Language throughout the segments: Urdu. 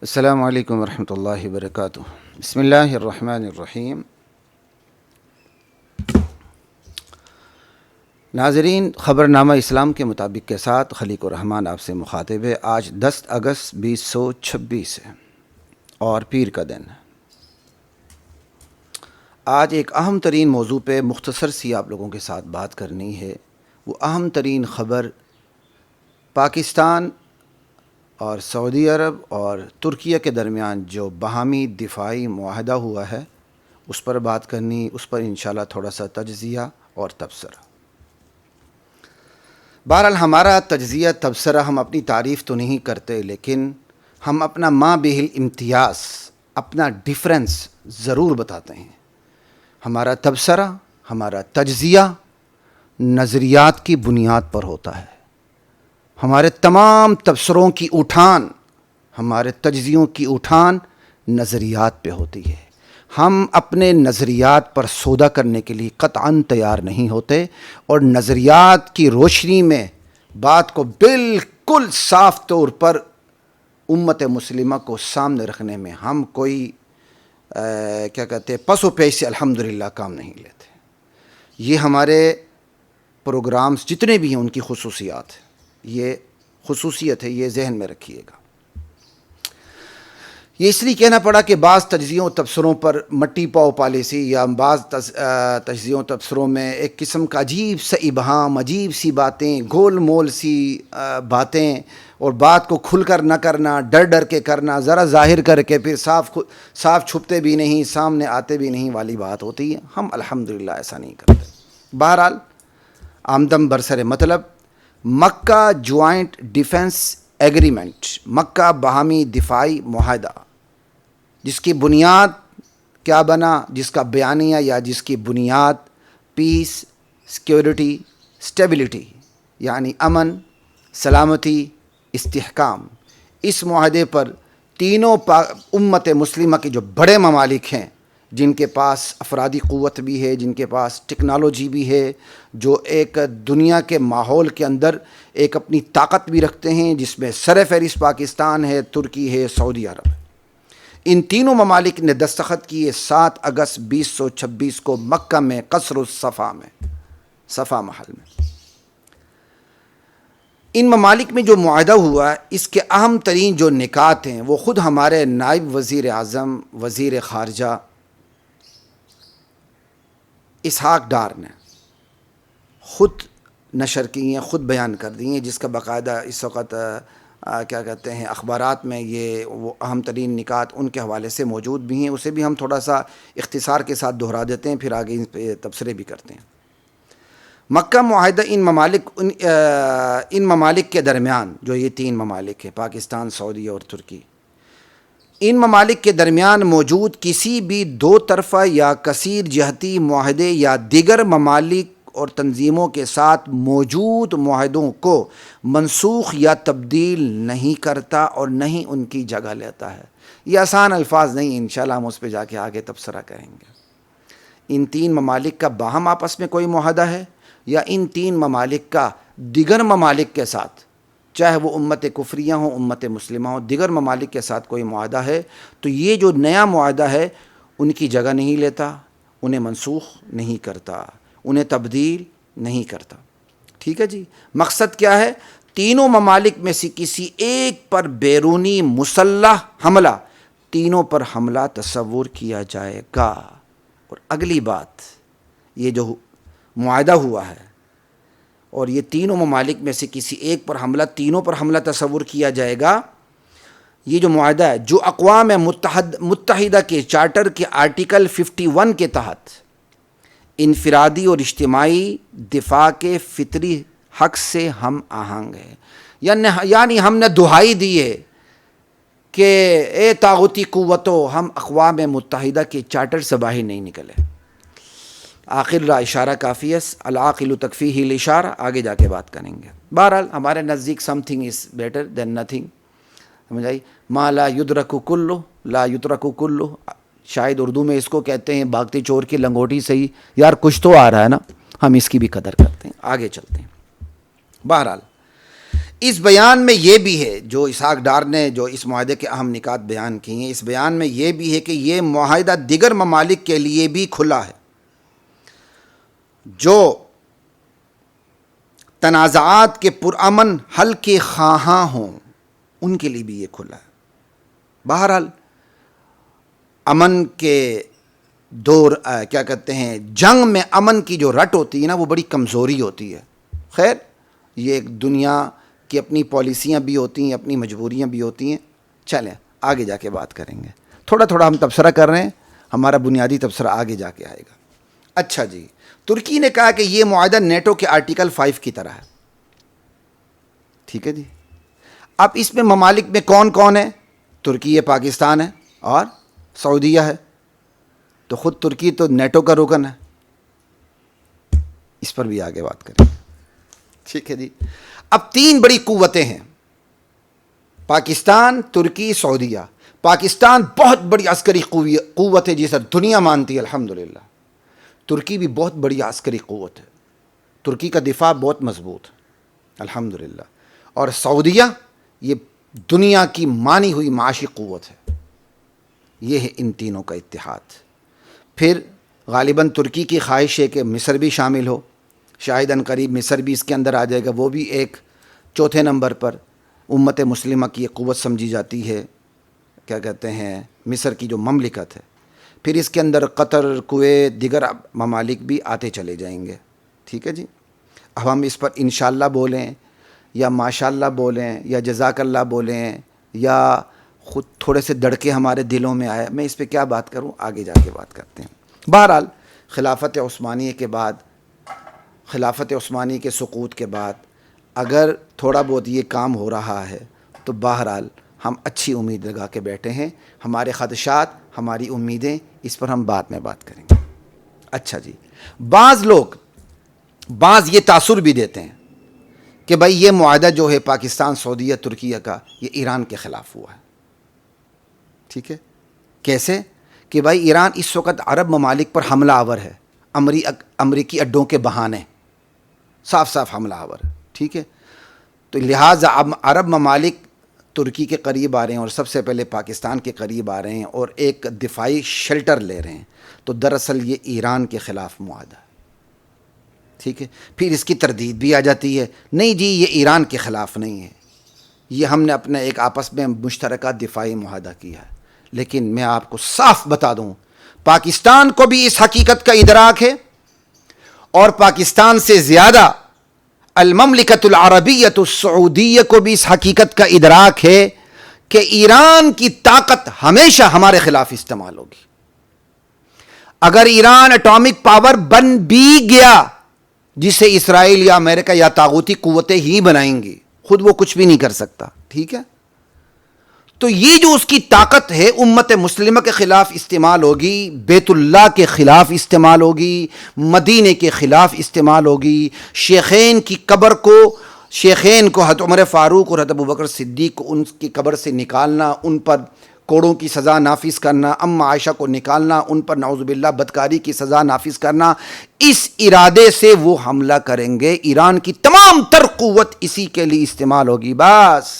السلام علیکم ورحمۃ اللہ وبرکاتہ۔ بسم اللہ الرحمن الرحیم۔ ناظرین، خبرنامہ اسلام کے مطابق کے ساتھ خلیق الرحمن آپ سے مخاطب ہے۔ آج 10 اگست 2026 ہے اور پیر کا دن ہے۔ آج ایک اہم ترین موضوع پہ مختصر سی آپ لوگوں کے ساتھ بات کرنی ہے۔ وہ اہم ترین خبر پاکستان اور سعودی عرب اور ترکیہ کے درمیان جو باہمی دفاعی معاہدہ ہوا ہے اس پر بات کرنی، اس پر انشاءاللہ تھوڑا سا تجزیہ اور تبصرہ۔ بہرحال ہمارا تجزیہ تبصرہ، ہم اپنی تعریف تو نہیں کرتے، لیکن ہم اپنا ما بہل امتیاز، اپنا ڈیفرنس ضرور بتاتے ہیں۔ ہمارا تبصرہ، ہمارا تجزیہ نظریات کی بنیاد پر ہوتا ہے۔ ہمارے تمام تبصروں کی اٹھان، ہمارے تجزیوں کی اٹھان نظریات پہ ہوتی ہے۔ ہم اپنے نظریات پر سودا کرنے کے لیے قطعاً تیار نہیں ہوتے، اور نظریات کی روشنی میں بات کو بالکل صاف طور پر امت مسلمہ کو سامنے رکھنے میں ہم کوئی پس و پیش سے الحمدللہ کام نہیں لیتے۔ یہ ہمارے پروگرامز جتنے بھی ہیں ان کی خصوصیات ہے، یہ خصوصیت ہے، یہ ذہن میں رکھیے گا۔ یہ اس لیے کہنا پڑا کہ بعض تجزیوں و تبصروں پر مٹی پاؤ پالیسی، یا بعض تجزیوں و تبصروں میں ایک قسم کا عجیب سا ابہام، عجیب سی باتیں، گول مول سی باتیں، اور بات کو کھل کر نہ کرنا، ڈر ڈر کے کرنا، ذرا ظاہر کر کے پھر صاف چھپتے بھی نہیں، سامنے آتے بھی نہیں والی بات ہوتی ہے۔ ہم الحمدللہ ایسا نہیں کرتے۔ بہرحال آمدم برسر مطلب، مکہ جوائنٹ ڈیفنس ایگریمنٹ، مکہ باہمی دفاعی معاہدہ، جس کی بنیاد کیا بنا، جس کا بیانیہ یا جس کی بنیاد پیس، سیکیورٹی، سٹیبلٹی، یعنی امن، سلامتی، استحکام۔ اس معاہدے پر تینوں امت مسلمہ کے جو بڑے ممالک ہیں، جن کے پاس افرادی قوت بھی ہے، جن کے پاس ٹیکنالوجی بھی ہے، جو ایک دنیا کے ماحول کے اندر ایک اپنی طاقت بھی رکھتے ہیں، جس میں سر فہرست پاکستان ہے، ترکی ہے، سعودی عرب ہے۔ ان تینوں ممالک نے دستخط کیے 7 اگست 2026 کو مکہ میں قصر الصفا میں، صفا محل میں۔ ان ممالک میں جو معاہدہ ہوا، اس کے اہم ترین جو نکات ہیں وہ خود ہمارے نائب وزیر اعظم، وزیر خارجہ اسحاق ڈار نے خود نشر کی ہیں، خود بیان کر دی ہیں، جس کا باقاعدہ اس وقت اخبارات میں یہ وہ اہم ترین نکات ان کے حوالے سے موجود بھی ہیں۔ اسے بھی ہم تھوڑا سا اختصار کے ساتھ دہرا دیتے ہیں، پھر آگے ان پہ تبصرے بھی کرتے ہیں۔ مکہ معاہدہ ان ممالک کے درمیان، جو یہ 3 ممالک ہیں، پاکستان، سعودی اور ترکی، ان ممالک کے درمیان موجود کسی بھی دو طرفہ یا کثیر جہتی معاہدے یا دیگر ممالک اور تنظیموں کے ساتھ موجود معاہدوں کو منسوخ یا تبدیل نہیں کرتا اور نہ ہی ان کی جگہ لیتا ہے۔ یہ آسان الفاظ نہیں، انشاءاللہ ہم اس پہ جا کے آگے تبصرہ کریں گے۔ ان 3 ممالک کا باہم آپس میں کوئی معاہدہ ہے، یا ان 3 ممالک کا دیگر ممالک کے ساتھ، چاہے وہ امت کفریہ ہوں، امت مسلمہ ہوں، دیگر ممالک کے ساتھ کوئی معاہدہ ہے، تو یہ جو نیا معاہدہ ہے ان کی جگہ نہیں لیتا، انہیں منسوخ نہیں کرتا، انہیں تبدیل نہیں کرتا۔ ٹھیک ہے جی؟ مقصد کیا ہے؟ تینوں ممالک میں سے کسی ایک پر بیرونی مسلح حملہ، تینوں پر حملہ تصور کیا جائے گا۔ اور اگلی بات، یہ جو معاہدہ ہوا ہے اور یہ تینوں ممالک میں سے کسی ایک پر حملہ، تینوں پر حملہ تصور کیا جائے گا، یہ جو معاہدہ ہے جو اقوام متحدہ کے چارٹر کے آرٹیکل 51 کے تحت انفرادی اور اجتماعی دفاع کے فطری حق سے ہم آہنگ ہے، یعنی ہم نے دہائی دی ہے کہ اے طاغوتی قوتوں، ہم اقوام متحدہ کے چارٹر سے باہر نہیں نکلے۔ آخر را اشارہ کافی ہے، العاقل تکفیہ الاشارہ، آگے جا کے بات کریں گے۔ بہرحال ہمارے نزدیک some thing is better than nothing, سمجھ آئی؟ ما لا یدرک کلہ لا یترک کلہ، شاید اردو میں اس کو کہتے ہیں بھاگتے چور کی لنگوٹی سے ہی، یار کچھ تو آ رہا ہے نا، ہم اس کی بھی قدر کرتے ہیں۔ آگے چلتے ہیں۔ بہرحال اس بیان میں یہ بھی ہے جو اسحاق ڈار نے جو اس معاہدے کے اہم نکات بیان کی ہیں، اس بیان میں یہ بھی ہے کہ یہ معاہدہ دیگر ممالک کے لیے بھی کھلا ہے، جو تنازعات کے پرامن حل کے خواہاں ہوں ان کے لیے بھی یہ کھلا ہے۔ بہرحال امن کے دور کیا کہتے ہیں، جنگ میں امن کی جو رٹ ہوتی ہے نا، وہ بڑی کمزوری ہوتی ہے۔ خیر، یہ ایک دنیا کی اپنی پالیسیاں بھی ہوتی ہیں، اپنی مجبوریاں بھی ہوتی ہیں۔ چلیں آگے جا کے بات کریں گے، تھوڑا تھوڑا ہم تبصرہ کر رہے ہیں، ہمارا بنیادی تبصرہ آگے جا کے آئے گا۔ اچھا جی، ترکی نے کہا کہ یہ معاہدہ نیٹو کے آرٹیکل 5 کی طرح ہے، ٹھیک ہے جی۔ اب اس میں ممالک میں کون کون ہے؟ ترکی ہے، پاکستان ہے اور سعودیہ ہے، تو خود ترکی تو نیٹو کا رکن ہے، اس پر بھی آگے بات کریں، ٹھیک ہے جی۔ اب 3 بڑی قوتیں ہیں، پاکستان، ترکی، سعودیہ۔ پاکستان بہت بڑی عسکری قوت ہے جسے دنیا مانتی ہے الحمدللہ۔ ترکی بھی بہت بڑی عسکری قوت ہے، ترکی کا دفاع بہت مضبوط ہے الحمدللہ۔ اور سعودیہ یہ دنیا کی مانی ہوئی معاشی قوت ہے۔ یہ ہے ان تینوں کا اتحاد۔ پھر غالباً ترکی کی خواہش ہے کہ مصر بھی شامل ہو، شاید ان قریب مصر بھی اس کے اندر آ جائے گا، وہ بھی ایک چوتھے نمبر پر امت مسلمہ کی ایک قوت سمجھی جاتی ہے، کیا کہتے ہیں، مصر کی جو مملکت ہے۔ پھر اس کے اندر قطر، کویت، دیگر ممالک بھی آتے چلے جائیں گے، ٹھیک ہے جی۔ اب ہم اس پر انشاءاللہ بولیں یا ماشاءاللہ بولیں یا جزاک اللہ بولیں یا خود تھوڑے سے دڑکے ہمارے دلوں میں آئے، میں اس پہ کیا بات کروں، آگے جا کے بات کرتے ہیں۔ بہرحال خلافت عثمانیہ کے بعد، خلافت عثمانی کے سقوط کے بعد اگر تھوڑا بہت یہ کام ہو رہا ہے تو بہرحال ہم اچھی امید لگا کے بیٹھے ہیں۔ ہمارے خدشات، ہماری امیدیں، اس پر ہم بعد میں بات کریں گے۔ اچھا جی، بعض لوگ یہ تاثر بھی دیتے ہیں کہ بھائی یہ معاہدہ جو ہے پاکستان، سعودیہ، ترکیہ کا، یہ ایران کے خلاف ہوا ہے، ٹھیک ہے۔ کیسے کہ بھائی ایران اس وقت عرب ممالک پر حملہ آور ہے، امریکی اڈوں کے بہانے، صاف صاف حملہ آور ہے، ٹھیک ہے۔ تو لہٰذا اب عرب ممالک ترکی کے قریب آ رہے ہیں اور سب سے پہلے پاکستان کے قریب آ رہے ہیں اور ایک دفاعی شیلٹر لے رہے ہیں، تو دراصل یہ ایران کے خلاف معاہدہ ہے، ٹھیک ہے۔ پھر اس کی تردید بھی آ جاتی ہے، نہیں جی یہ ایران کے خلاف نہیں ہے، یہ ہم نے اپنے ایک آپس میں مشترکہ دفاعی معاہدہ کیا ہے۔ لیکن میں آپ کو صاف بتا دوں، پاکستان کو بھی اس حقیقت کا ادراک ہے، اور پاکستان سے زیادہ المملکت العربیۃ السعودیہ کو بھی اس حقیقت کا ادراک ہے کہ ایران کی طاقت ہمیشہ ہمارے خلاف استعمال ہوگی۔ اگر ایران اٹامک پاور بن بھی گیا، جسے اسرائیل یا امریکہ یا طاغوتی قوتیں ہی بنائیں گی، خود وہ کچھ بھی نہیں کر سکتا، ٹھیک ہے۔ تو یہ جو اس کی طاقت ہے امت مسلمہ کے خلاف استعمال ہوگی، بیت اللہ کے خلاف استعمال ہوگی، مدینے کے خلاف استعمال ہوگی، شیخین کی قبر کو، شیخین کو حضرت عمر فاروق اور حضرت ابوبکر صدیق کو ان کی قبر سے نکالنا، ان پر کوڑوں کی سزا نافذ کرنا، ام عائشہ کو نکالنا، ان پر نعوذ باللہ بدکاری کی سزا نافذ کرنا، اس ارادے سے وہ حملہ کریں گے۔ ایران کی تمام تر قوت اسی کے لیے استعمال ہوگی۔ بس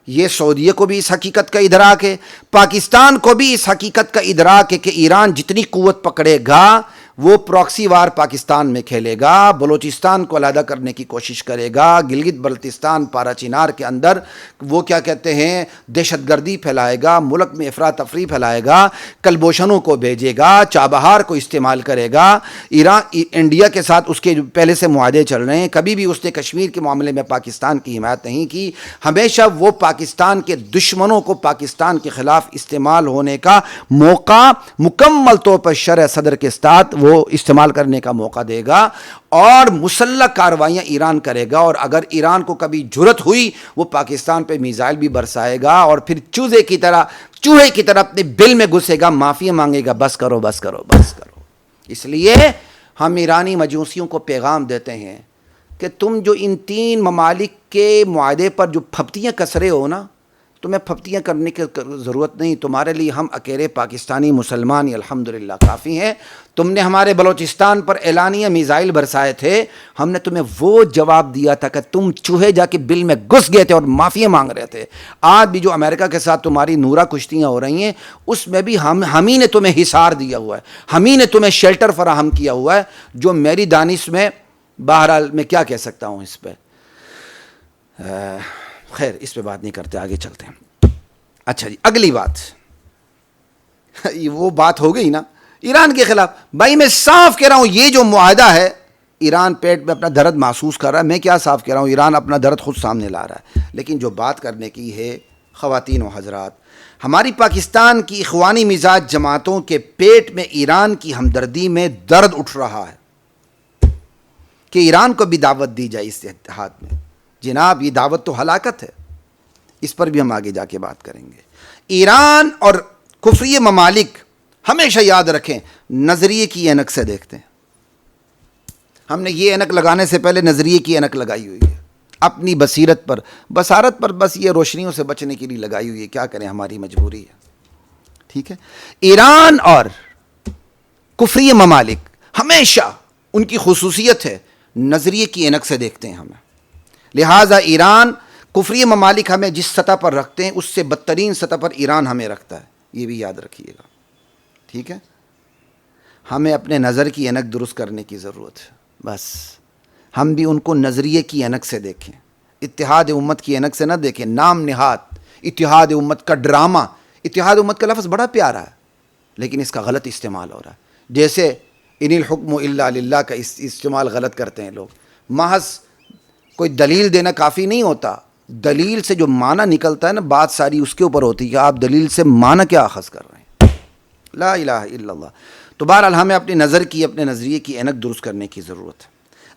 یہ سعودیہ کو بھی اس حقیقت کا ادراک ہے، پاکستان کو بھی اس حقیقت کا ادراک ہے کہ ایران جتنی قوت پکڑے گا وہ پراکسی وار پاکستان میں کھیلے گا، بلوچستان کو علیحدہ کرنے کی کوشش کرے گا، گلگت بلتستان، پارا چینار کے اندر وہ کیا کہتے ہیں دہشت گردی پھیلائے گا، ملک میں افراتفری پھیلائے گا، کلبوشنوں کو بھیجے گا، چابہار کو استعمال کرے گا۔ ایران انڈیا کے ساتھ اس کے پہلے سے معاہدے چل رہے ہیں، کبھی بھی اس نے کشمیر کے معاملے میں پاکستان کی حمایت نہیں کی، ہمیشہ وہ پاکستان کے دشمنوں کو پاکستان کے خلاف استعمال ہونے کا موقع مکمل طور پر شرح صدر کے ساتھ وہ استعمال کرنے کا موقع دے گا، اور مسلح کارروائیاں ایران کرے گا، اور اگر ایران کو کبھی جرت ہوئی وہ پاکستان پہ میزائل بھی برسائے گا، اور پھر چوہے کی طرح اپنے بل میں گھسے گا، معافی مانگے گا، بس کرو بس کرو بس کرو۔ اس لیے ہم ایرانی مجوسیوں کو پیغام دیتے ہیں کہ تم جو ان 3 ممالک کے معاہدے پر جو پھپتیاں کس رہے ہو نا، تمہیں پھپتیاں کرنے کی ضرورت نہیں, تمہارے لیے ہم اکیلے پاکستانی مسلمان ہی الحمدللہ کافی ہیں. تم نے ہمارے بلوچستان پر اعلانیہ میزائل برسائے تھے, ہم نے تمہیں وہ جواب دیا تھا کہ تم چوہے جا کے بل میں گھس گئے تھے اور معافی مانگ رہے تھے. آج بھی جو امریکہ کے ساتھ تمہاری نورا کشتیاں ہو رہی ہیں, اس میں بھی ہم ہی نے تمہیں حصار دیا ہوا ہے, ہم ہی نے تمہیں شیلٹر فراہم کیا ہوا ہے, جو میری دانش میں بہرحال میں کیا کہہ سکتا ہوں اس پہ. خیر اس پہ بات نہیں کرتے, آگے چلتے ہیں. اچھا جی, اگلی بات, وہ بات ہو گئی نا ایران کے خلاف. بھائی میں صاف کہہ رہا ہوں, یہ جو معاہدہ ہے, ایران پیٹ میں اپنا درد محسوس کر رہا ہے. میں کیا صاف کہہ رہا ہوں, ایران اپنا درد خود سامنے لا رہا ہے. لیکن جو بات کرنے کی ہے خواتین و حضرات, ہماری پاکستان کی اخوانی مزاج جماعتوں کے پیٹ میں ایران کی ہمدردی میں درد اٹھ رہا ہے کہ ایران کو بھی دعوت دی جائے اس اتحاد میں. جناب یہ دعوت تو ہلاکت ہے, اس پر بھی ہم آگے جا کے بات کریں گے. ایران اور کفری ممالک ہمیشہ یاد رکھیں نظریے کی اینک سے دیکھتے ہیں. ہم نے یہ اینک لگانے سے پہلے نظریے کی اینک لگائی ہوئی ہے, اپنی بصیرت پر بصارت پر, بس یہ روشنیوں سے بچنے کے لیے لگائی ہوئی ہے. کیا کریں, ہماری مجبوری ہے. ٹھیک ہے, ایران اور کفری ممالک ہمیشہ ان کی خصوصیت ہے نظریے کی اینک سے دیکھتے ہیں ہمیں. لہٰذا ایران کفری ممالک ہمیں جس سطح پر رکھتے ہیں اس سے بدترین سطح پر ایران ہمیں رکھتا ہے, یہ بھی یاد رکھیے گا. ٹھیک ہے, ہمیں اپنے نظر کی اینک درست کرنے کی ضرورت ہے. بس ہم بھی ان کو نظریے کی اینک سے دیکھیں, اتحاد امت کی اینک سے نہ دیکھیں. نام نہاد اتحاد امت کا ڈرامہ. اتحاد امت کا لفظ بڑا پیارا ہے لیکن اس کا غلط استعمال ہو رہا ہے. جیسے ان الحکم الا للہ کا استعمال غلط کرتے ہیں لوگ. محض کوئی دلیل دینا کافی نہیں ہوتا, دلیل سے جو معنی نکلتا ہے نا, بات ساری اس کے اوپر ہوتی ہے کہ آپ دلیل سے معنی کیا اخذ کر رہے ہیں. لا الہ الا اللہ. تو بہرحال ہمیں اپنی نظر کی, اپنے نظریے کی اینک درست کرنے کی ضرورت ہے.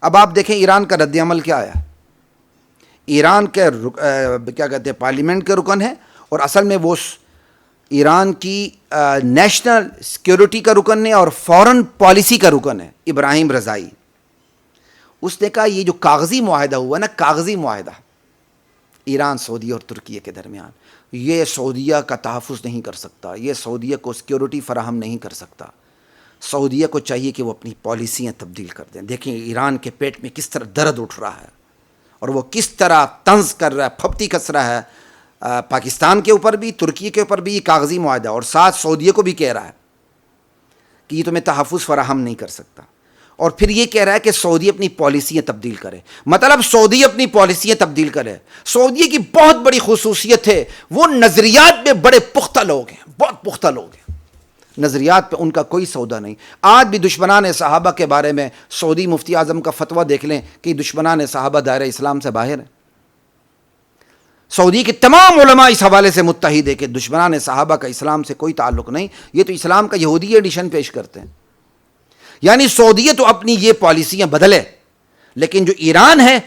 اب آپ دیکھیں ایران کا رد عمل کیا آیا. ایران کے کیا کہتے ہیں پارلیمنٹ کے رکن ہے, اور اصل میں وہ ایران کی نیشنل سیکیورٹی کا رکن ہے اور فورن پالیسی کا رکن ہے, ابراہیم رضائی. اس نے کہا یہ جو کاغذی معاہدہ ہوا نا, کاغذی معاہدہ ایران, سعودیہ اور ترکیہ کے درمیان, یہ سعودیہ کا تحفظ نہیں کر سکتا, یہ سعودیہ کو سیکیورٹی فراہم نہیں کر سکتا. سعودیہ کو چاہیے کہ وہ اپنی پالیسیاں تبدیل کر دیں. دیکھیں ایران کے پیٹ میں کس طرح درد اٹھ رہا ہے اور وہ کس طرح طنز کر رہا ہے, پھپتی کس رہا ہے پاکستان کے اوپر بھی, ترکیہ کے اوپر بھی یہ کاغذی معاہدہ, اور ساتھ سعودیہ کو بھی کہہ رہا ہے کہ یہ تمہیں تحفظ فراہم نہیں کر سکتا. اور پھر یہ کہہ رہا ہے کہ سعودی اپنی پالیسیاں تبدیل کرے. مطلب سعودی اپنی پالیسیاں تبدیل کرے. سعودی کی بہت بڑی خصوصیت ہے, وہ نظریات میں بڑے پختہ لوگ ہیں, بہت پختہ لوگ ہیں. نظریات پہ ان کا کوئی سودا نہیں. آج بھی دشمنان صحابہ کے بارے میں سعودی مفتی اعظم کا فتویٰ دیکھ لیں کہ دشمنان صحابہ دائرہ اسلام سے باہر ہیں. سعودی کے تمام علماء اس حوالے سے متحد ہے کہ دشمنان صحابہ کا اسلام سے کوئی تعلق نہیں, یہ تو اسلام کا یہودی ایڈیشن پیش کرتے ہیں. یعنی سعودیہ تو اپنی یہ پالیسیاں بدلے, لیکن جو ایران ہے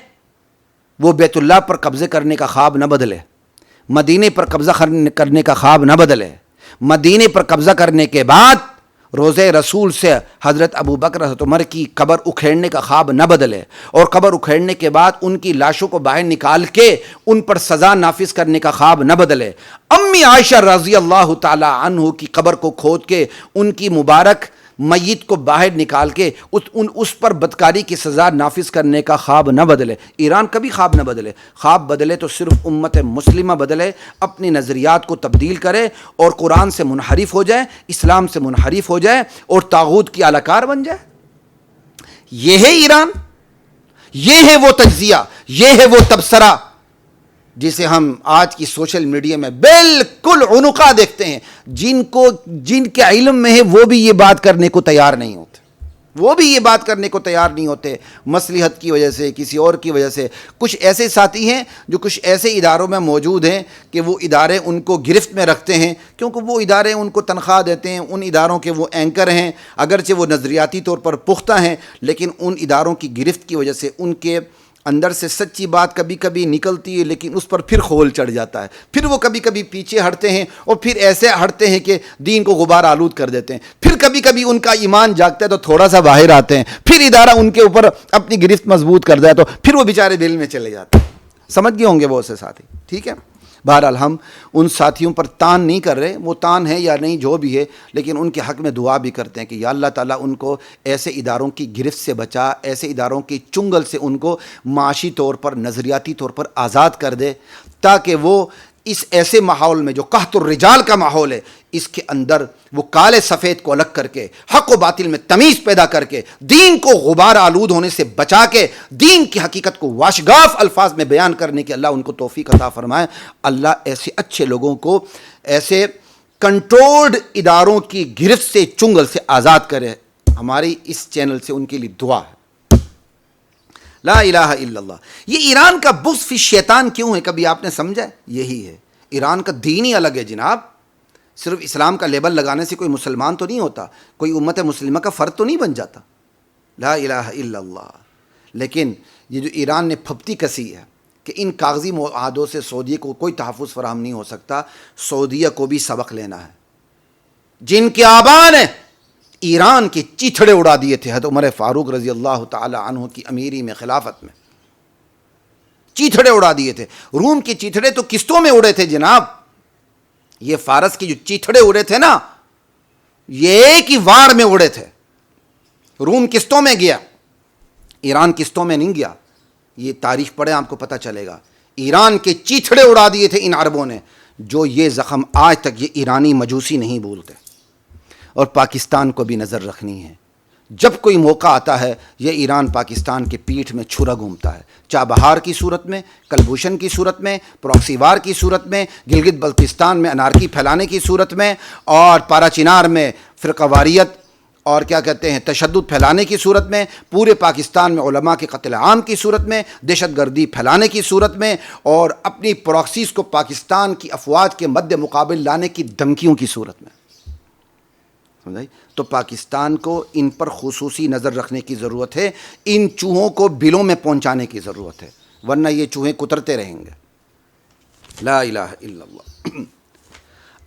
وہ بیت اللہ پر قبضے کرنے کا خواب نہ بدلے, مدینے پر قبضہ کرنے کا خواب نہ بدلے. مدینے پر قبضہ کرنے کے بعد روضہ رسول سے حضرت ابو بکر حضرت عمر کی قبر اکھیڑنے کا خواب نہ بدلے, اور قبر اکھیڑنے کے بعد ان کی لاشوں کو باہر نکال کے ان پر سزا نافذ کرنے کا خواب نہ بدلے. امی عائشہ رضی اللہ تعالی عنہ کی قبر کو کھود کے ان کی مبارک میت کو باہر نکال کے اس پر بدکاری کی سزا نافذ کرنے کا خواب نہ بدلے. ایران کبھی خواب نہ بدلے. خواب بدلے تو صرف امت مسلمہ بدلے, اپنی نظریات کو تبدیل کرے اور قرآن سے منحرف ہو جائے, اسلام سے منحرف ہو جائے اور طاغوت کی اعلی کار بن جائے. یہ ہے ایران, یہ ہے وہ تجزیہ, یہ ہے وہ تبصرہ جسے ہم آج کی سوشل میڈیا میں بالکل عنقا دیکھتے ہیں. جن کے علم میں ہے وہ بھی یہ بات کرنے کو تیار نہیں ہوتے, وہ بھی یہ بات کرنے کو تیار نہیں ہوتے, مصلحت کی وجہ سے, کسی اور کی وجہ سے. کچھ ایسے ساتھی ہیں جو کچھ ایسے اداروں میں موجود ہیں کہ وہ ادارے ان کو گرفت میں رکھتے ہیں, کیونکہ وہ ادارے ان کو تنخواہ دیتے ہیں, ان اداروں کے وہ اینکر ہیں, اگرچہ وہ نظریاتی طور پر پختہ ہیں, لیکن ان اداروں کی گرفت کی وجہ سے ان کے اندر سے سچی بات کبھی کبھی نکلتی ہے, لیکن اس پر پھر خول چڑھ جاتا ہے. پھر وہ کبھی کبھی پیچھے ہٹتے ہیں اور پھر ایسے ہٹتے ہیں کہ دین کو غبار آلود کر دیتے ہیں. پھر کبھی کبھی ان کا ایمان جاگتا ہے تو تھوڑا سا باہر آتے ہیں, پھر ادارہ ان کے اوپر اپنی گرفت مضبوط کر دے تو پھر وہ بیچارے دل میں چلے جاتے ہیں. سمجھ گئے ہوں گے بہت سے ساتھی. ٹھیک ہے, بہرحال ہم ان ساتھیوں پر تان نہیں کر رہے، وہ تان ہے یا نہیں جو بھی ہے، لیکن ان کے حق میں دعا بھی کرتے ہیں کہ یا اللہ تعالیٰ ان کو ایسے اداروں کی گرفت سے بچا، ایسے اداروں کی چنگل سے ان کو معاشی طور پر، نظریاتی طور پر آزاد کر دے، تاکہ وہ اس ایسے ماحول میں جو قحط الرجال کا ماحول ہے، اس کے اندر وہ کالے سفید کو الگ کر کے، حق و باطل میں تمیز پیدا کر کے، دین کو غبار آلود ہونے سے بچا کے، دین کی حقیقت کو واشگاف الفاظ میں بیان کرنے کی اللہ ان کو توفیق عطا فرمائے۔ اللہ ایسے اچھے لوگوں کو ایسے کنٹرولڈ اداروں کی گرفت سے، چنگل سے آزاد کرے۔ ہماری اس چینل سے ان کے لیے دعا ہے۔ لا الہ الا اللہ۔ یہ ایران کا بغض فی شیطان کیوں ہے؟ کبھی آپ نے سمجھا ہے؟ یہی ہے، ایران کا دین ہی الگ ہے جناب۔ صرف اسلام کا لیبل لگانے سے کوئی مسلمان تو نہیں ہوتا، کوئی امت مسلمہ کا فرد تو نہیں بن جاتا۔ لا الہ الا اللہ۔ لیکن یہ جو ایران نے پھپتی کسی ہے کہ ان کاغذی معاہدوں سے سعودیہ کو کوئی تحفظ فراہم نہیں ہو سکتا، سعودیہ کو بھی سبق لینا ہے۔ جن کے آبا نے ایران کے چیتھڑے اڑا دیے تھے حضرت عمر فاروق رضی اللہ تعالی عنہ کی امیری میں، خلافت میں چیتھڑے اڑا دیے تھے۔ روم کے چیتھڑے تو قسطوں میں اڑے تھے جناب، یہ فارس کے جو چیتھڑے اڑے تھے نا، یہ ایک ہی وار میں اڑے تھے۔ روم قسطوں میں گیا، ایران قسطوں میں نہیں گیا۔ یہ تاریخ پڑھیں آپ کو پتہ چلے گا۔ ایران کے چیتھڑے اڑا دیے تھے ان عربوں نے، جو یہ زخم آج تک یہ ایرانی مجوسی نہیں بھولتے۔ اور پاکستان کو بھی نظر رکھنی ہے، جب کوئی موقع آتا ہے یہ ایران پاکستان کے پیٹھ میں چھرا گھومتا ہے، چابہار کی صورت میں، کلبھوشن کی صورت میں، پراکسی وار کی صورت میں، گلگت بلتستان میں انارکی پھیلانے کی صورت میں، اور پارا چنار میں فرقہ واریت اور کیا کہتے ہیں تشدد پھیلانے کی صورت میں، پورے پاکستان میں علماء کے قتل عام کی صورت میں، دہشت گردی پھیلانے کی صورت میں، اور اپنی پراکسیز کو پاکستان کی افواج کے مد مقابل لانے کی دھمکیوں کی صورت میں۔ تو پاکستان کو ان پر خصوصی نظر رکھنے کی ضرورت ہے، ان چوہوں کو بلوں میں پہنچانے کی ضرورت ہے، ورنہ یہ چوہے کترتے رہیں گے۔ لا الہ الا اللہ۔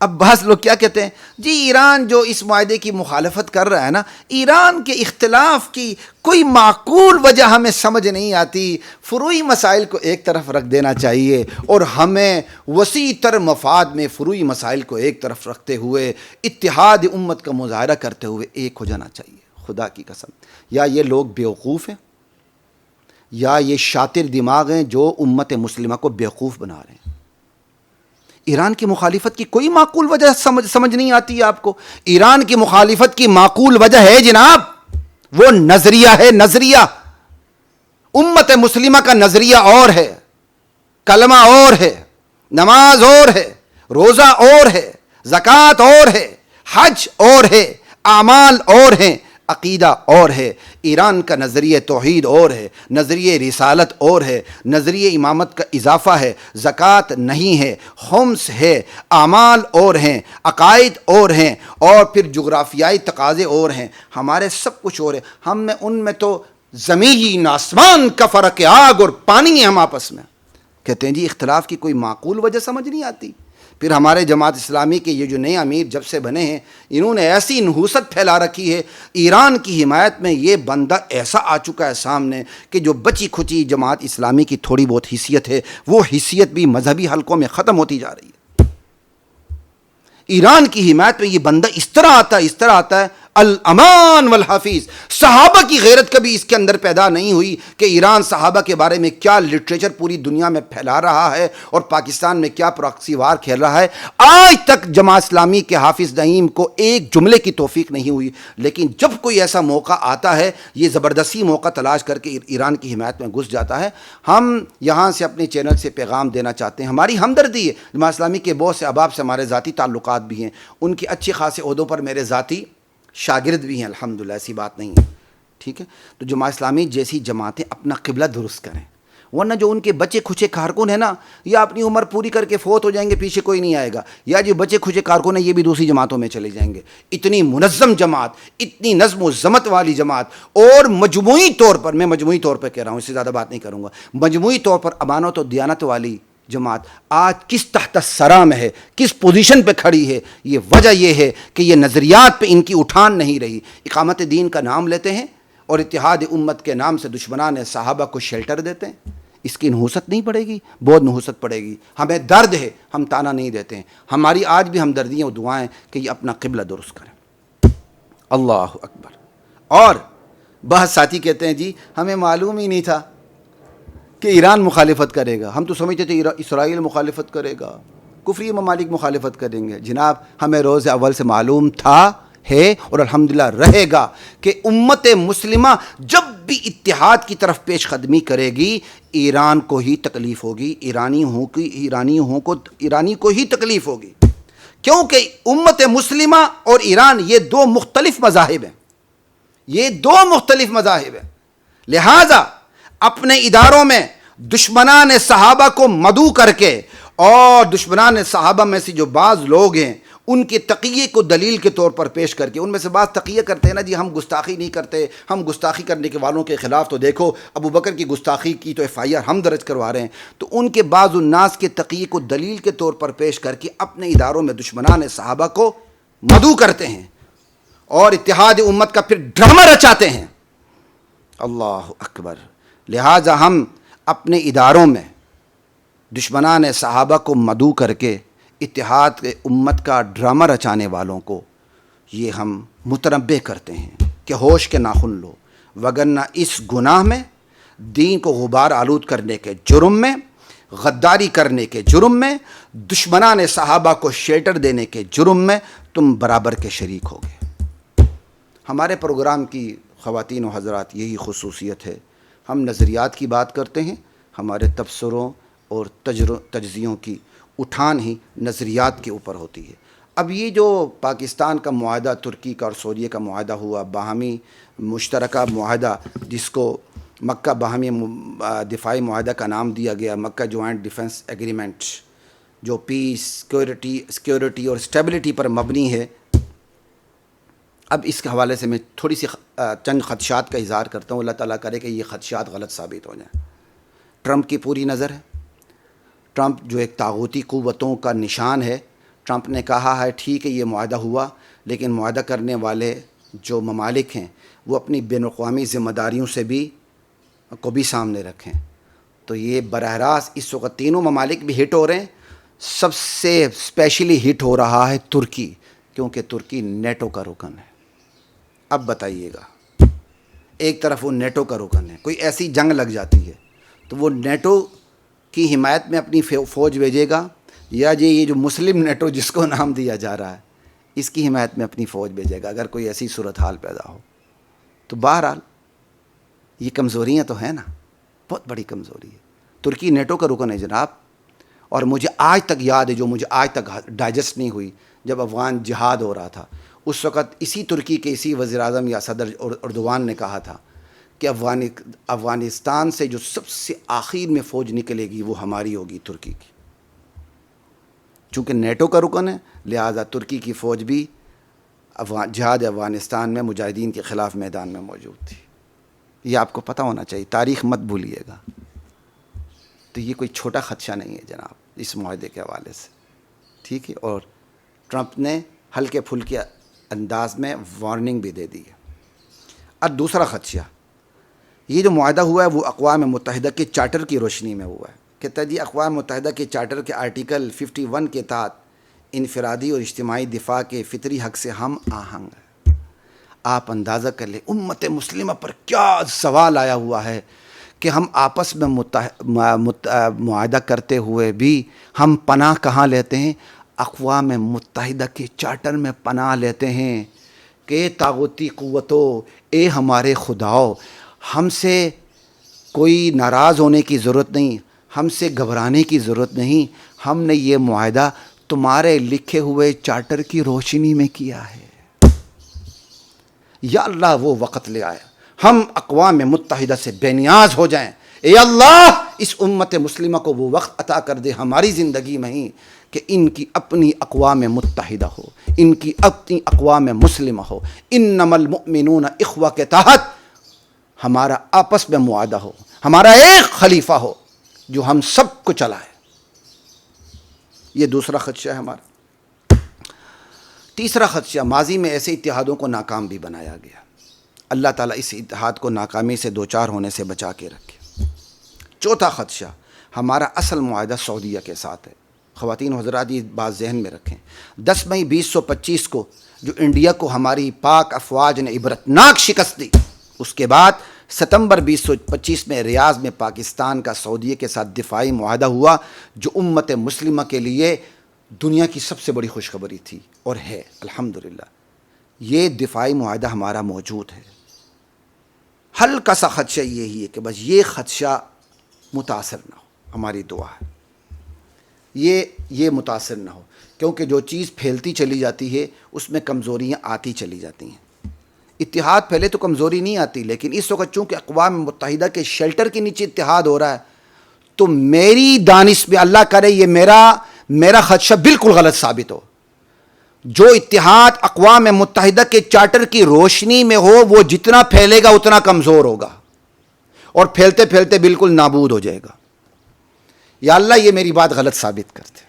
اب بعض لوگ کیا کہتے ہیں، جی ایران جو اس معاہدے کی مخالفت کر رہا ہے نا، ایران کے اختلاف کی کوئی معقول وجہ ہمیں سمجھ نہیں آتی، فروعی مسائل کو ایک طرف رکھ دینا چاہیے اور ہمیں وسیع تر مفاد میں فروعی مسائل کو ایک طرف رکھتے ہوئے اتحاد امت کا مظاہرہ کرتے ہوئے ایک ہو جانا چاہیے۔ خدا کی قسم، یا یہ لوگ بیوقوف ہیں یا یہ شاطر دماغ ہیں جو امت مسلمہ کو بیوقوف بنا رہے ہیں۔ ایران کی مخالفت کی کوئی معقول وجہ سمجھ نہیں آتی ہے آپ کو؟ ایران کی مخالفت کی معقول وجہ ہے جناب، وہ نظریہ ہے، نظریہ۔ امت مسلمہ کا نظریہ اور ہے، کلمہ اور ہے، نماز اور ہے، روزہ اور ہے، زکوٰۃ اور ہے، حج اور ہے، اعمال اور ہیں، عقیدہ اور ہے۔ ایران کا نظریہ توحید اور ہے، نظریہ رسالت اور ہے، نظریہ امامت کا اضافہ ہے، زکوٰۃ نہیں ہے، خمس ہے، اعمال اور ہیں، عقائد اور ہیں، اور پھر جغرافیائی تقاضے اور ہیں، ہمارے سب کچھ اور ہے۔ ہم میں ان میں تو زمین آسمان کا فرق ہے، آگ اور پانی ہے ہم آپس میں۔ کہتے ہیں جی اختلاف کی کوئی معقول وجہ سمجھ نہیں آتی۔ پھر ہمارے جماعت اسلامی کے یہ جو نئے امیر جب سے بنے ہیں، انہوں نے ایسی نحوست پھیلا رکھی ہے، ایران کی حمایت میں یہ بندہ ایسا آ چکا ہے سامنے کہ جو بچی کھچی جماعت اسلامی کی تھوڑی بہت حیثیت ہے، وہ حیثیت بھی مذہبی حلقوں میں ختم ہوتی جا رہی ہے۔ ایران کی حمایت میں یہ بندہ اس طرح آتا ہے الامان والحفیظ۔ صحابہ کی غیرت کبھی اس کے اندر پیدا نہیں ہوئی کہ ایران صحابہ کے بارے میں کیا لٹریچر پوری دنیا میں پھیلا رہا ہے اور پاکستان میں کیا پراکسی وار کھیل رہا ہے۔ آج تک جماعت اسلامی کے حافظ نعیم کو ایک جملے کی توفیق نہیں ہوئی، لیکن جب کوئی ایسا موقع آتا ہے یہ زبردستی موقع تلاش کر کے ایران کی حمایت میں گھس جاتا ہے۔ ہم یہاں سے اپنے چینل سے پیغام دینا چاہتے ہیں، ہماری ہمدردی ہے، جماعت اسلامی کے بہت سے احباب سے ہمارے ذاتی تعلقات بھی ہیں، ان کے اچھے خاصے عہدوں پر میرے ذاتی شاگرد بھی ہیں، الحمدللہ، ایسی بات نہیں ہے، ٹھیک ہے۔ تو جماعت اسلامی جیسی جماعتیں اپنا قبلہ درست کریں، ورنہ جو ان کے بچے کھچے کارکن ہیں نا، یا اپنی عمر پوری کر کے فوت ہو جائیں گے، پیچھے کوئی نہیں آئے گا، یا جو بچے کھچے کارکن ہیں یہ بھی دوسری جماعتوں میں چلے جائیں گے۔ اتنی منظم جماعت، اتنی نظم و ضبط والی جماعت، اور مجموعی طور پر، میں مجموعی طور پر کہہ رہا ہوں، اس سے زیادہ بات نہیں کروں گا، مجموعی طور پر امانت و دیانت والی جماعت آج کس تحت الثری میں ہے، کس پوزیشن پہ کھڑی ہے، یہ وجہ یہ ہے کہ یہ نظریات پہ ان کی اٹھان نہیں رہی۔ اقامت دین کا نام لیتے ہیں اور اتحاد امت کے نام سے دشمنان صحابہ کو شیلٹر دیتے ہیں، اس کی نحوست نہیں پڑے گی، بہت نحوست پڑے گی. ہمیں درد ہے، ہم تانا نہیں دیتے ہیں. ہماری آج بھی ہمدردیاں اور دعائیں کہ یہ اپنا قبلہ درست کریں. اللہ اکبر. اور بعض ساتھی کہتے ہیں جی ہمیں معلوم ہی نہیں تھا کہ ایران مخالفت کرے گا، ہم تو سمجھتے تھے اسرائیل مخالفت کرے گا، کفری ممالک مخالفت کریں گے. جناب ہمیں روز اول سے معلوم تھا، ہے اور الحمدللہ رہے گا کہ امت مسلمہ جب بھی اتحاد کی طرف پیش قدمی کرے گی ایران کو ہی تکلیف ہوگی، ایرانی کو ہی تکلیف ہوگی. کیونکہ امت مسلمہ اور ایران یہ دو مختلف مذاہب ہیں، یہ دو مختلف مذاہب ہیں. لہذا اپنے اداروں میں دشمنان صحابہ کو مدعو کر کے اور دشمنان صحابہ میں سے جو بعض لوگ ہیں ان کے تقیے کو دلیل کے طور پر پیش کر کے، ان میں سے بعض تقیہ کرتے ہیں نا جی ہم گستاخی نہیں کرتے، ہم گستاخی کرنے کے والوں کے خلاف تو دیکھو ابو بکر کی گستاخی کی تو FIR ہم درج کروا رہے ہیں. تو ان کے بعض الناس کے تقیے کو دلیل کے طور پر پیش کر کے اپنے اداروں میں دشمنان صحابہ کو مدعو کرتے ہیں اور اتحاد امت کا پھر ڈرامہ رچاتے ہیں. اللہ اکبر. لہٰذا ہم اپنے اداروں میں دشمنان صحابہ کو مدعو کر کے اتحاد امت کا ڈرامہ رچانے والوں کو یہ ہم متنبہ کرتے ہیں کہ ہوش کے ناخن لو، وگرنہ اس گناہ میں، دین کو غبار آلود کرنے کے جرم میں، غداری کرنے کے جرم میں، دشمنان صحابہ کو شیلٹر دینے کے جرم میں تم برابر کے شریک ہوگے. ہمارے پروگرام کی خواتین و حضرات یہی خصوصیت ہے، ہم نظریات کی بات کرتے ہیں، ہمارے تبصروں اور تجزیوں کی اٹھان ہی نظریات کے اوپر ہوتی ہے. اب یہ جو پاکستان کا معاہدہ، ترکی کا اور سعودیہ کا معاہدہ ہوا، باہمی مشترکہ معاہدہ جس کو مکہ باہمی دفاعی معاہدہ کا نام دیا گیا، مکہ جوائنٹ ڈیفنس ایگریمنٹ، جو پیس، سیکیورٹی اور اسٹیبلٹی پر مبنی ہے. اب اس کے حوالے سے میں تھوڑی سی چند خدشات کا اظہار کرتا ہوں، اللہ تعالیٰ کرے کہ یہ خدشات غلط ثابت ہو جائیں. ٹرمپ کی پوری نظر ہے. ٹرمپ جو ایک طاغوتی قوتوں کا نشان ہے، ٹرمپ نے کہا ہے ٹھیک ہے یہ معاہدہ ہوا، لیکن معاہدہ کرنے والے جو ممالک ہیں وہ اپنی بین الاقوامی ذمہ داریوں سے بھی سامنے رکھیں. تو یہ براہ راست اس وقت تینوں ممالک بھی ہٹ ہو رہے ہیں. سب سے اسپیشلی ہٹ ہو رہا ہے ترکی، کیونکہ ترکی نیٹو کا رکن ہے. اب بتائیے گا، ایک طرف وہ نیٹو کا رکن ہے، کوئی ایسی جنگ لگ جاتی ہے تو وہ نیٹو کی حمایت میں اپنی فوج بھیجے گا، یا یہ جو مسلم نیٹو جس کو نام دیا جا رہا ہے اس کی حمایت میں اپنی فوج بھیجے گا اگر کوئی ایسی صورتحال پیدا ہو. تو بہرحال یہ کمزوریاں تو ہیں نا، بہت بڑی کمزوری ہے. ترکی نیٹو کا رکن ہے جناب. اور مجھے آج تک یاد ہے، جو مجھے آج تک ڈائجسٹ نہیں ہوئی، جب افغان جہاد ہو رہا تھا اس وقت اسی ترکی کے اسی وزیر اعظم یا صدر اردوان نے کہا تھا کہ افغانستان سے جو سب سے آخر میں فوج نکلے گی وہ ہماری ہوگی، ترکی کی. چونکہ نیٹو کا رکن ہے لہذا ترکی کی فوج بھی جہاد افغانستان میں مجاہدین کے خلاف میدان میں موجود تھی. یہ آپ کو پتہ ہونا چاہیے، تاریخ مت بھولیے گا. تو یہ کوئی چھوٹا خدشہ نہیں ہے جناب اس معاہدے کے حوالے سے، ٹھیک ہے. اور ٹرمپ نے ہلکے پھلکے انداز میں وارننگ بھی دے دی ہے. اب دوسرا خدشہ، یہ جو معاہدہ ہوا ہے وہ اقوام متحدہ کے چارٹر کی روشنی میں ہوا ہے. کہتا ہے جی اقوام متحدہ کے چارٹر کے آرٹیکل 51 کے تحت انفرادی اور اجتماعی دفاع کے فطری حق سے ہم آہنگ ہے. آپ اندازہ کر لیں امت مسلمہ پر کیا سوال آیا ہوا ہے کہ ہم آپس میں معاہدہ کرتے ہوئے بھی ہم پناہ کہاں لیتے ہیں؟ اقوام متحدہ کے چارٹر میں پناہ لیتے ہیں کہ طاغوتی قوتوں، اے ہمارے خداؤ، ہم سے کوئی ناراض ہونے کی ضرورت نہیں، ہم سے گھبرانے کی ضرورت نہیں. ہم نے یہ معاہدہ تمہارے لکھے ہوئے چارٹر کی روشنی میں کیا ہے. یا اللہ وہ وقت لے آیا ہم اقوام متحدہ سے بے نیاز ہو جائیں. اے اللہ اس امت مسلمہ کو وہ وقت عطا کر دے ہماری زندگی میں ہی کہ ان کی اپنی اقوام متحدہ ہو، ان کی اپنی اقوام مسلمہ ہو. انما المؤمنون اخوہ کے تحت ہمارا آپس میں معاہدہ ہو، ہمارا ایک خلیفہ ہو جو ہم سب کو چلائے. یہ دوسرا خدشہ ہے ہمارا. تیسرا خدشہ، ماضی میں ایسے اتحادوں کو ناکام بھی بنایا گیا. اللہ تعالیٰ اس اتحاد کو ناکامی سے دوچار ہونے سے بچا کے رکھے. چوتھا خدشہ ہمارا اصل معاہدہ سعودیہ کے ساتھ ہے. خواتین و حضرات یہ بات ذہن میں رکھیں. 10 مئی 2025 کو جو انڈیا کو ہماری پاک افواج نے عبرتناک شکست دی، اس کے بعد ستمبر 2025 میں ریاض میں پاکستان کا سعودیہ کے ساتھ دفاعی معاہدہ ہوا، جو امت مسلمہ کے لیے دنیا کی سب سے بڑی خوشخبری تھی اور ہے الحمدللہ. یہ دفاعی معاہدہ ہمارا موجود ہے. ہلکا سا خدشہ یہی ہے کہ بس یہ خدشہ متاثر نہ ہو. ہماری دعا ہے یہ متاثر نہ ہو، کیونکہ جو چیز پھیلتی چلی جاتی ہے اس میں کمزوریاں آتی چلی جاتی ہیں. اتحاد پھیلے تو کمزوری نہیں آتی، لیکن اس وقت چونکہ اقوام متحدہ کے شیلٹر کے نیچے اتحاد ہو رہا ہے، تو میری دانش میں اللہ کرے یہ میرا خدشہ بالکل غلط ثابت ہو. جو اتحاد اقوام متحدہ کے چارٹر کی روشنی میں ہو وہ جتنا پھیلے گا اتنا کمزور ہوگا اور پھیلتے پھیلتے بالکل نابود ہو جائے گا. یا اللہ یہ میری بات غلط ثابت کرتے،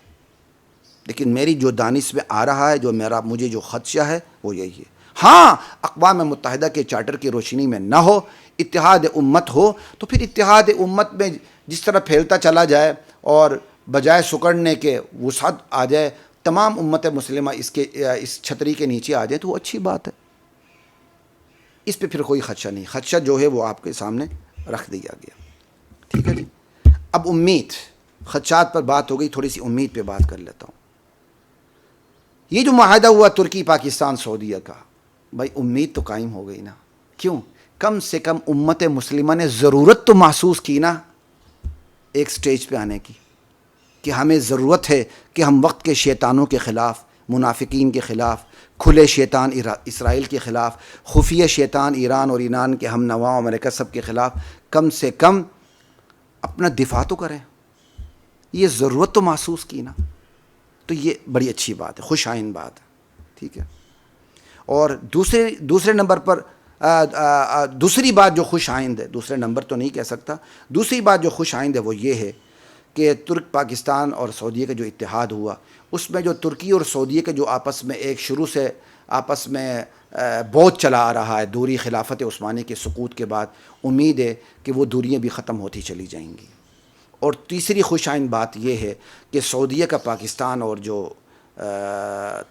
لیکن میری جو دانش میں آ رہا ہے، مجھے جو خدشہ ہے وہ یہی ہے. ہاں اقوام متحدہ کے چارٹر کی روشنی میں نہ ہو، اتحاد امت ہو، تو پھر اتحاد امت میں جس طرح پھیلتا چلا جائے اور بجائے سکڑنے کے وسعت آ جائے، تمام امت مسلمہ اس چھتری کے نیچے آ جائے تو وہ اچھی بات ہے. اس پہ پھر کوئی خدشہ نہیں. خدشہ جو ہے وہ آپ کے سامنے رکھ دیا گیا. ٹھیک ہے جی. اب امید، خدشات پر بات ہو گئی، تھوڑی سی امید پہ بات کر لیتا ہوں. یہ جو معاہدہ ہوا ترکی پاکستان سعودیہ کا، بھائی امید تو قائم ہو گئی نا. کیوں؟ کم سے کم امت مسلمہ نے ضرورت تو محسوس کی نا ایک سٹیج پہ آنے کی، کہ ہمیں ضرورت ہے کہ ہم وقت کے شیطانوں کے خلاف، منافقین کے خلاف، کھلے شیطان اسرائیل کے خلاف، خفیہ شیطان ایران اور ایران کے ہم نواؤں امریکہ سب کے خلاف کم سے کم اپنا دفاع تو کریں. یہ ضرورت تو محسوس کی نا. تو یہ بڑی اچھی بات ہے، خوش آئند بات ہے. ٹھیک ہے. اور دوسرے نمبر پر دوسری بات جو خوش آئند ہے، دوسرے نمبر تو نہیں کہہ سکتا، دوسری بات جو خوش آئند ہے وہ یہ ہے کہ ترک پاکستان اور سعودیہ کا جو اتحاد ہوا، اس میں جو ترکی اور سعودیہ کے جو آپس میں ایک شروع سے آپس میں بہت چلا آ رہا ہے دوری خلافت عثمانی کے سقوط کے بعد، امید ہے کہ وہ دوریاں بھی ختم ہوتی چلی جائیں گی. اور تیسری خوش آئند بات یہ ہے کہ سعودیہ کا پاکستان اور جو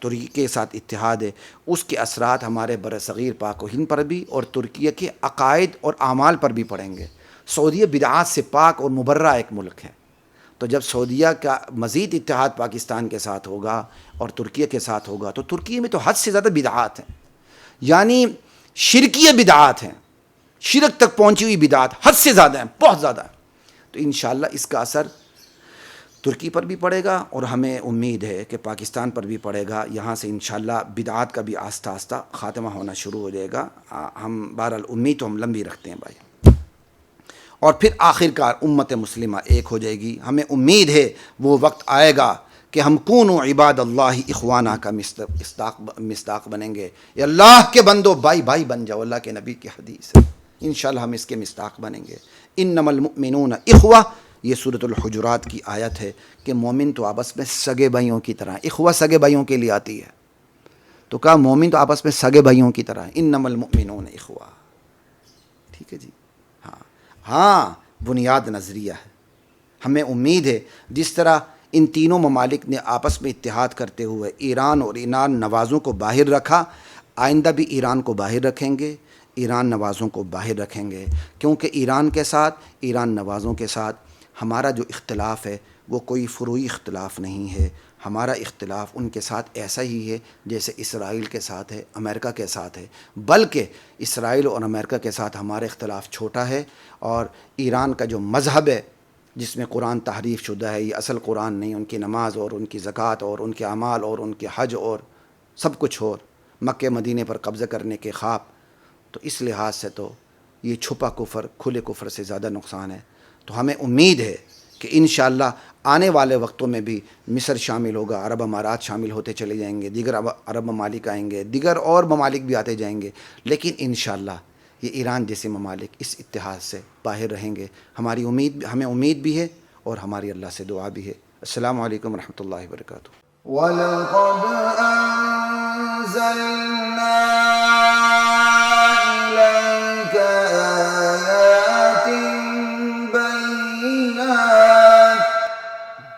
ترکی کے ساتھ اتحاد ہے، اس کے اثرات ہمارے برصغیر پاک و ہند پر بھی اور ترکیہ کے عقائد اور اعمال پر بھی پڑیں گے. سعودیہ بدعات سے پاک اور مبرہ ایک ملک ہے، تو جب سعودیہ کا مزید اتحاد پاکستان کے ساتھ ہوگا اور ترکیہ کے ساتھ ہوگا تو ترکیہ میں تو حد سے زیادہ بدعات ہیں، یعنی شرکیہ بدعات ہیں، شرک تک پہنچی ہوئی بدعات حد سے زیادہ ہیں، بہت زیادہ ہیں. تو انشاءاللہ اس کا اثر ترکی پر بھی پڑے گا اور ہمیں امید ہے کہ پاکستان پر بھی پڑے گا. یہاں سے انشاءاللہ بدعات کا بھی آہستہ آہستہ خاتمہ ہونا شروع ہو جائے گا. ہم بہرحال امید تو ہم لمبی رکھتے ہیں بھائی. اور پھر آخرکار امت مسلمہ ایک ہو جائے گی. ہمیں امید ہے وہ وقت آئے گا کہ ہم کونوا عباد اللہ اخوانہ کا مصداق بنیں گے. یا اللہ کے بندو بھائی بھائی بن جاؤ، اللہ کے نبی کی حدیث ہے. انشاءاللہ ہم اس کے مصداق بنیں گے. انما المؤمنون اخوہ، یہ سورۃ الحجرات کی آیت ہے کہ مومن تو آپس میں سگے بھائیوں کی طرح. اخوہ سگے بھائیوں کے لیے آتی ہے، تو کہا مومن تو آپس میں سگے بھائیوں کی طرح. انما المؤمنون اخوہ. ٹھیک ہے جی. ہاں بنیاد نظریہ ہے. ہمیں امید ہے جس طرح ان تینوں ممالک نے آپس میں اتحاد کرتے ہوئے ایران اور ایران نوازوں کو باہر رکھا، آئندہ بھی ایران کو باہر رکھیں گے، ایران نوازوں کو باہر رکھیں گے. کیونکہ ایران کے ساتھ، ایران نوازوں کے ساتھ ہمارا جو اختلاف ہے وہ کوئی فروعی اختلاف نہیں ہے. ہمارا اختلاف ان کے ساتھ ایسا ہی ہے جیسے اسرائیل کے ساتھ ہے، امریکہ کے ساتھ ہے، بلکہ اسرائیل اور امریکہ کے ساتھ ہمارا اختلاف چھوٹا ہے. اور ایران کا جو مذہب ہے جس میں قرآن تحریف شدہ ہے، یہ اصل قرآن نہیں، ان کی نماز اور ان کی زکوٰۃ اور ان کے اعمال اور ان کے حج اور سب کچھ اور مکہ مدینے پر قبضہ کرنے کے خواب. تو اس لحاظ سے تو یہ چھپا کفر کھلے کفر سے زیادہ نقصان ہے. تو ہمیں امید ہے کہ انشاءاللہ آنے والے وقتوں میں بھی مصر شامل ہوگا، عرب امارات شامل ہوتے چلے جائیں گے، دیگر عرب ممالک آئیں گے، دیگر اور ممالک بھی آتے جائیں گے، لیکن انشاءاللہ یہ ایران جیسے ممالک اس اتحاد سے باہر رہیں گے. ہمیں امید بھی ہے اور ہماری اللہ سے دعا بھی ہے. السلام علیکم ورحمۃ اللہ وبرکاتہ.